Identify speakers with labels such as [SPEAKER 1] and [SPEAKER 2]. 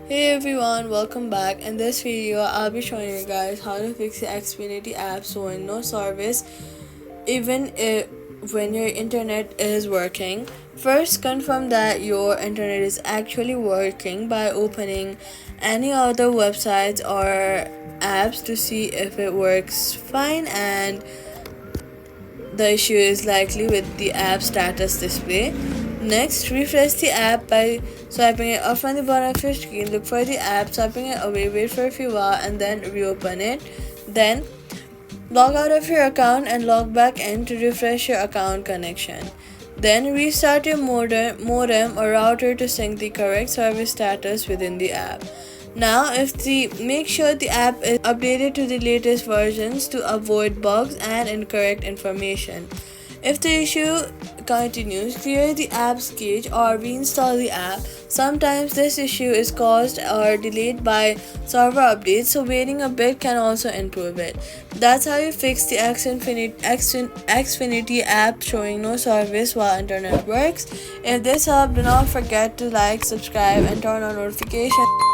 [SPEAKER 1] Hey everyone, welcome back. In this video, I'll be showing you guys how to fix the Xfinity app showing no service even if, when your internet is working. First, confirm that your internet is actually working by opening any other websites or apps to see if it works fine, and the issue is likely with the app status display. Next, refresh the app by swiping it off on the bottom of your screen. Look for the app, swiping it away, wait for a few hours, and then reopen it. Then, log out of your account and log back in to refresh your account connection. Then, restart your modem or router to sync the correct service status within the app. Now, make sure the app is updated to the latest versions to avoid bugs and incorrect information. If the issue continues, clear the app's cache or reinstall the app. Sometimes this issue is caused or delayed by server updates, so waiting a bit can also improve it. That's how you fix the Xfinity app showing no service while internet works. If this helped, do not forget to like, subscribe, and turn on notifications.